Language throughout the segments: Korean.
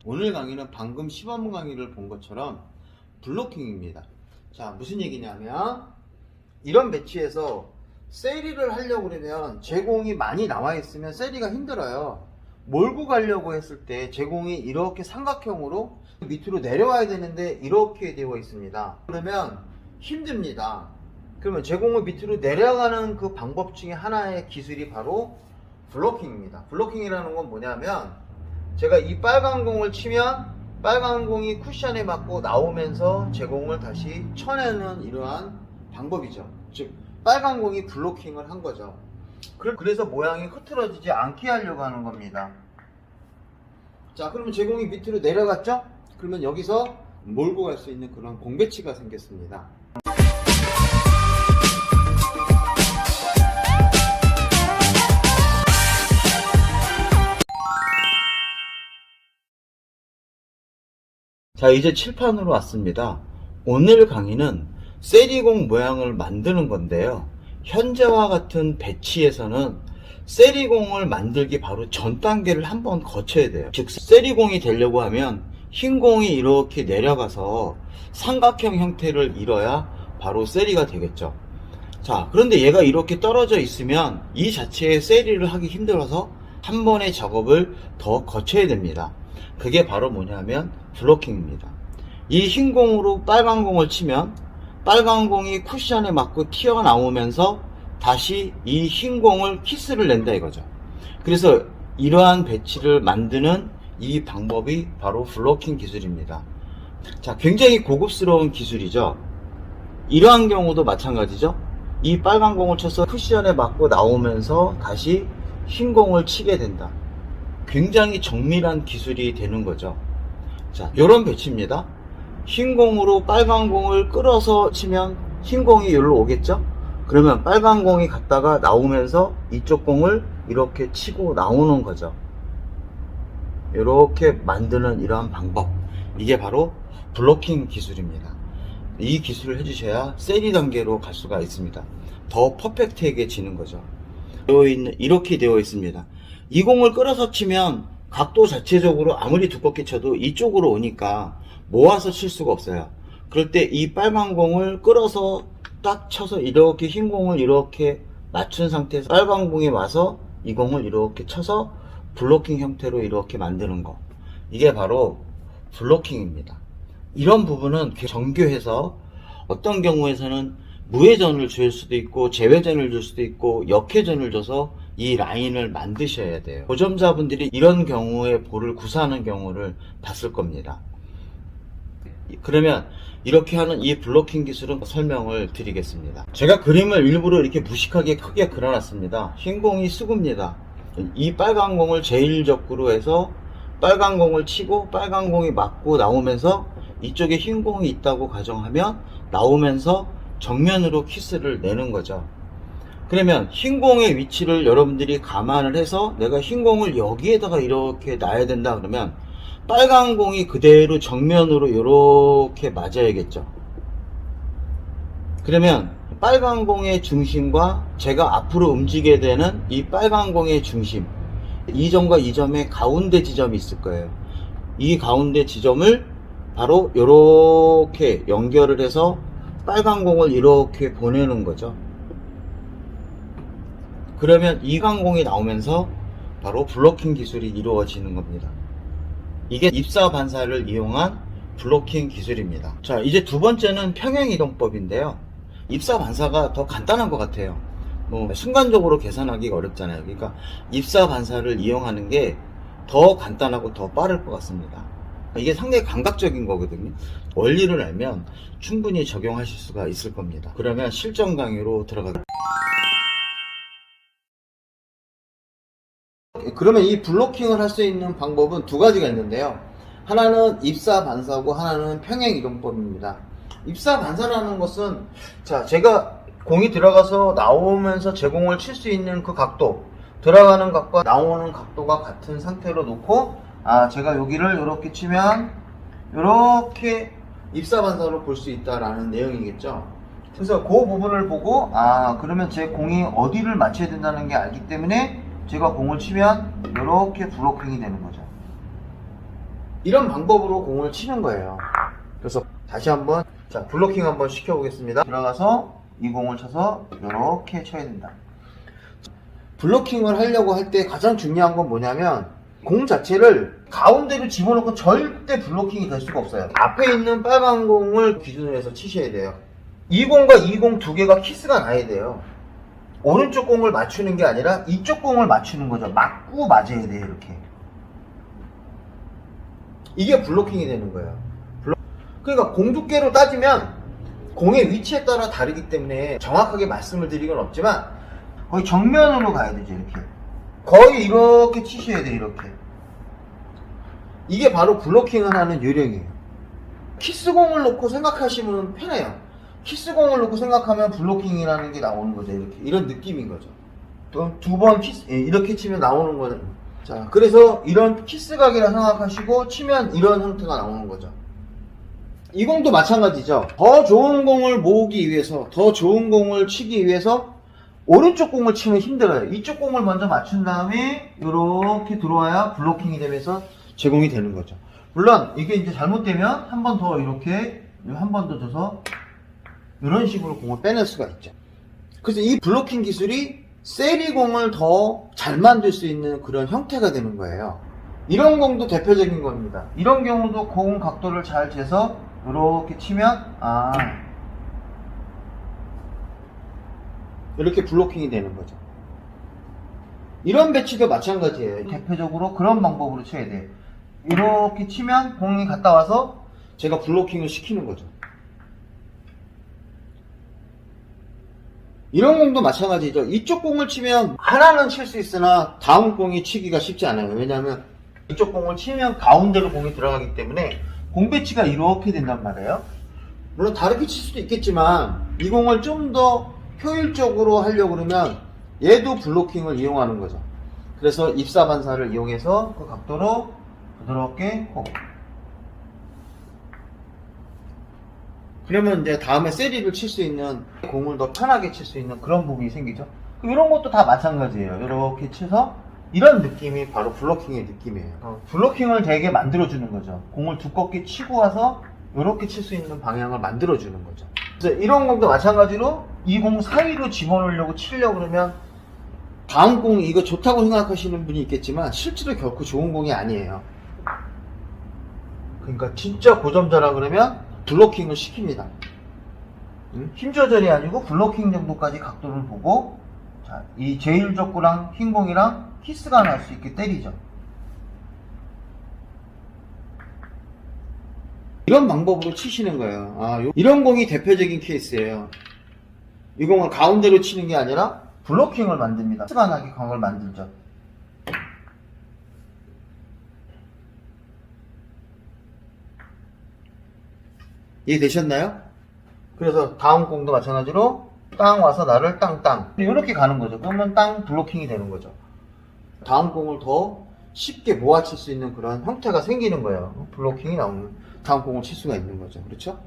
오늘 강의는 방금 시범 강의를 본 것처럼 블로킹입니다. 자, 무슨 얘기냐면 이런 배치에서 세리를 하려고 그러면 제공이 많이 나와 있으면 세리가 힘들어요. 몰고 가려고 했을 때 제공이 이렇게 삼각형으로 밑으로 내려와야 되는데 이렇게 되어 있습니다. 그러면 힘듭니다. 그러면 제공을 밑으로 내려가는 그 방법 중에 하나의 기술이 바로 블로킹입니다. 블로킹이라는 건 뭐냐면 제가 이 빨간 공을 치면 빨간 공이 쿠션에 맞고 나오면서 제공을 다시 쳐내는 이러한 방법이죠. 즉 빨간 공이 블로킹을 한 거죠. 그래서 모양이 흐트러지지 않게 하려고 하는 겁니다. 자, 그러면 제공이 밑으로 내려갔죠? 그러면 여기서 몰고 갈 수 있는 그런 공 배치가 생겼습니다. 자, 이제 칠판으로 왔습니다. 오늘 강의는 세리공 모양을 만드는 건데요. 현재와 같은 배치에서는 세리공을 만들기 바로 전 단계를 한번 거쳐야 돼요. 즉 세리공이 되려고 하면 흰 공이 이렇게 내려가서 삼각형 형태를 이뤄야 바로 세리가 되겠죠. 자, 그런데 얘가 이렇게 떨어져 있으면 이 자체에 세리를 하기 힘들어서 한 번의 작업을 더 거쳐야 됩니다. 그게 바로 뭐냐면 블로킹입니다. 이 흰 공으로 빨간 공을 치면 빨간 공이 쿠션에 맞고 튀어나오면서 다시 이 흰 공을 키스를 낸다 이거죠. 그래서 이러한 배치를 만드는 이 방법이 바로 블로킹 기술입니다. 자, 굉장히 고급스러운 기술이죠. 이러한 경우도 마찬가지죠. 이 빨간 공을 쳐서 쿠션에 맞고 나오면서 다시 흰 공을 치게 된다. 굉장히 정밀한 기술이 되는 거죠. 자, 요런 배치입니다. 흰 공으로 빨간 공을 끌어서 치면 흰 공이 여기로 오겠죠? 그러면 빨간 공이 갔다가 나오면서 이쪽 공을 이렇게 치고 나오는 거죠. 이렇게 만드는 이러한 방법, 이게 바로 블로킹 기술입니다. 이 기술을 해주셔야 세리 단계로 갈 수가 있습니다. 더 퍼펙트해지는 거죠. 이렇게 되어 있습니다. 이 공을 끌어서 치면 각도 자체적으로 아무리 두껍게 쳐도 이쪽으로 오니까 모아서 칠 수가 없어요. 그럴 때 이 빨간 공을 끌어서 딱 쳐서 이렇게 흰 공을 이렇게 맞춘 상태에서 빨간 공이 와서 이 공을 이렇게 쳐서 블로킹 형태로 이렇게 만드는 거, 이게 바로 블로킹입니다. 이런 부분은 정교해서 어떤 경우에서는 무회전을 줄 수도 있고 제회전을 줄 수도 있고 역회전을 줘서 이 라인을 만드셔야 돼요. 고점자분들이 이런 경우에 볼을 구사하는 경우를 봤을 겁니다. 그러면 이렇게 하는 이 블로킹 기술은 설명을 드리겠습니다. 제가 그림을 일부러 이렇게 무식하게 크게 그려놨습니다. 흰 공이 수구입니다. 이 빨간 공을 제일적구로 해서 빨간 공을 치고 빨간 공이 맞고 나오면서 이쪽에 흰 공이 있다고 가정하면 나오면서 정면으로 키스를 내는 거죠. 그러면 흰 공의 위치를 여러분들이 감안을 해서 내가 흰 공을 여기에다가 이렇게 놔야 된다 그러면 빨간 공이 그대로 정면으로 이렇게 맞아야겠죠. 그러면 빨간 공의 중심과 제가 앞으로 움직이게 되는 이 빨간 공의 중심, 이 점과 이 점의 가운데 지점이 있을 거예요. 이 가운데 지점을 바로 이렇게 연결을 해서 빨간 공을 이렇게 보내는 거죠. 그러면 이 강공이 나오면서 바로 블로킹 기술이 이루어지는 겁니다. 이게 입사 반사를 이용한 블로킹 기술입니다. 자, 이제 두 번째는 평행이동법인데요. 입사 반사가 더 간단한 것 같아요. 순간적으로 계산하기가 어렵잖아요. 그러니까 입사 반사를 이용하는 게 더 간단하고 더 빠를 것 같습니다. 이게 상당히 감각적인 거거든요. 원리를 알면 충분히 적용하실 수가 있을 겁니다. 그러면 실전 강의로 들어가겠습니다. 그러면 이 블로킹을 할 수 있는 방법은 두 가지가 있는데요. 하나는 입사 반사고 하나는 평행 이동법입니다. 입사 반사라는 것은, 자, 제가 공이 들어가서 나오면서 제공을 칠 수 있는 그 각도, 들어가는 각과 나오는 각도가 같은 상태로 놓고, 제가 여기를 이렇게 치면 이렇게 입사 반사로 볼 수 있다라는 내용이겠죠. 그래서 그 부분을 보고 그러면 제 공이 어디를 맞춰야 된다는 게 알기 때문에 제가 공을 치면 이렇게 블로킹이 되는 거죠. 이런 방법으로 공을 치는 거예요. 그래서 다시 한번 자 블로킹 한번 시켜보겠습니다. 들어가서 이 공을 쳐서 이렇게 쳐야 된다. 블로킹을 하려고 할 때 가장 중요한 건 뭐냐면 공 자체를 가운데로 집어넣고 절대 블로킹이 될 수가 없어요. 앞에 있는 빨간 공을 기준으로 해서 치셔야 돼요. 이 공과 이 공 두 개가 키스가 나야 돼요. 오른쪽 공을 맞추는 게 아니라 이쪽 공을 맞추는 거죠. 맞고 맞아야 돼요. 이렇게. 이게 블로킹이 되는 거예요. 그러니까 공 두께로 따지면 공의 위치에 따라 다르기 때문에 정확하게 말씀을 드리긴 없지만 거의 정면으로 가야 되죠. 이렇게. 거의 이렇게 치셔야 돼요. 이렇게. 이게 바로 블로킹을 하는 요령이에요. 키스공을 놓고 생각하시면 편해요. 키스공을 놓고 생각하면 블로킹이라는 게 나오는 거죠. 이렇게. 이런 느낌인 거죠. 또 두 번 키스, 이렇게 치면 나오는 거죠. 자, 그래서 이런 키스각이라 생각하시고 치면 이런 형태가 나오는 거죠. 이 공도 마찬가지죠. 더 좋은 공을 모으기 위해서, 더 좋은 공을 치기 위해서 오른쪽 공을 치면 힘들어요. 이쪽 공을 먼저 맞춘 다음에 이렇게 들어와야 블로킹이 되면서 제공이 되는 거죠. 물론 이게 이제 잘못되면 한 번 더 이렇게 한 번 더 줘서 이런 식으로 공을 빼낼 수가 있죠. 그래서 이 블로킹 기술이 세리공을 더 잘 만들 수 있는 그런 형태가 되는 거예요. 이런 공도 대표적인 겁니다. 이런 경우도 공 각도를 잘 재서 이렇게 치면 이렇게 블로킹이 되는 거죠. 이런 배치도 마찬가지예요. 대표적으로 그런 방법으로 쳐야 돼요. 이렇게 치면 공이 갔다 와서 제가 블로킹을 시키는 거죠. 이런 공도 마찬가지죠. 이쪽 공을 치면 하나는 칠 수 있으나 다음 공이 치기가 쉽지 않아요. 왜냐하면 이쪽 공을 치면 가운데로 공이 들어가기 때문에 공 배치가 이렇게 된단 말이에요. 물론 다르게 칠 수도 있겠지만 이 공을 좀 더 효율적으로 하려고 그러면 얘도 블로킹을 이용하는 거죠. 그래서 입사 반사를 이용해서 그 각도로 부드럽게 콕. 그러면 이제 다음에 세리를 칠 수 있는 공을 더 편하게 칠 수 있는 그런 부분이 생기죠. 이런 것도 다 마찬가지예요. 이렇게 쳐서 이런 느낌이 바로 블로킹의 느낌이에요. 블로킹을 되게 만들어주는 거죠. 공을 두껍게 치고 와서 이렇게 칠 수 있는 방향을 만들어주는 거죠. 그래서 이런 공도 마찬가지로 이 공 사이로 집어넣으려고 치려고 그러면 다음 공 이거 좋다고 생각하시는 분이 있겠지만 실제로 결코 좋은 공이 아니에요. 그러니까 진짜 고점자라 그러면 블로킹을 시킵니다. 힘 조절이 아니고 블로킹 정도까지 각도를 보고 자, 이 제일적구랑 흰 공이랑 키스가 날 수 있게 때리죠. 이런 방법으로 치시는 거예요. 이런 공이 대표적인 케이스예요. 이 공을 가운데로 치는 게 아니라 블로킹을 만듭니다. 키스가 나게 공을 만들죠. 이해되셨나요? 그래서 다음 공도 마찬가지로 땅 와서 나를 땅땅 이렇게 가는 거죠. 그러면 땅 블로킹이 되는 거죠. 다음 공을 더 쉽게 모아칠 수 있는 그런 형태가 생기는 거예요. 블로킹이 나오는 다음 공을 칠 수가 있는 거죠. 그렇죠?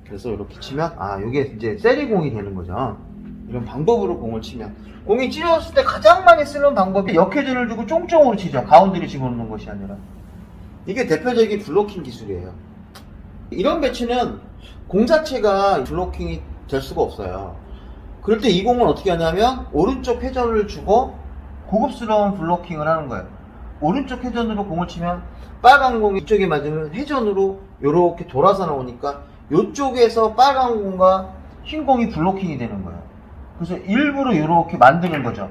그래서 이렇게 치면 이게 이제 세리공이 되는 거죠. 이런 방법으로 공을 치면 공이 찢어졌을 때 가장 많이 쓰는 방법이 역회전을 주고 쫑쫑으로 치죠. 가운데로 집어넣는 것이 아니라. 이게 대표적인 블로킹 기술이에요. 이런 배치는 공 자체가 블로킹이 될 수가 없어요. 그럴 때 이 공은 어떻게 하냐면 오른쪽 회전을 주고 고급스러운 블로킹을 하는 거예요. 오른쪽 회전으로 공을 치면 빨간 공이 이쪽에 맞으면 회전으로 이렇게 돌아서 나오니까 이쪽에서 빨간 공과 흰 공이 블로킹이 되는 거예요. 그래서 일부러 이렇게 만드는 거죠.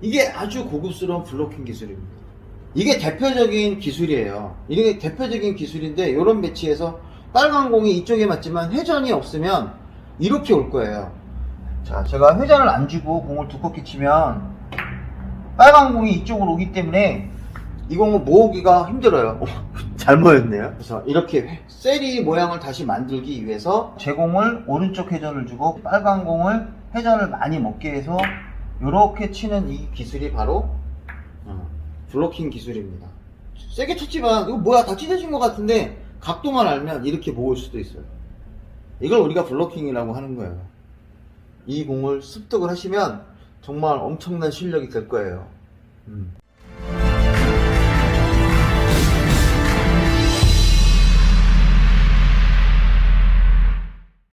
이게 아주 고급스러운 블로킹 기술입니다. 이게 대표적인 기술이에요. 이게 대표적인 기술인데 이런 배치에서 빨간 공이 이쪽에 맞지만 회전이 없으면 이렇게 올 거예요. 자, 제가 회전을 안 주고 공을 두껍게 치면 빨간 공이 이쪽으로 오기 때문에 이 공을 모으기가 힘들어요. 잘 모였네요. 그래서 이렇게 세리 모양을 다시 만들기 위해서 제 공을 오른쪽 회전을 주고 빨간 공을 회전을 많이 먹게 해서 이렇게 치는 이 기술이 바로 블로킹 기술입니다. 세게 쳤지만 이거 뭐야 다 찢어진 것 같은데 각도만 알면 이렇게 모을 수도 있어요. 이걸 우리가 블로킹이라고 하는 거예요. 이 공을 습득을 하시면 정말 엄청난 실력이 될 거예요.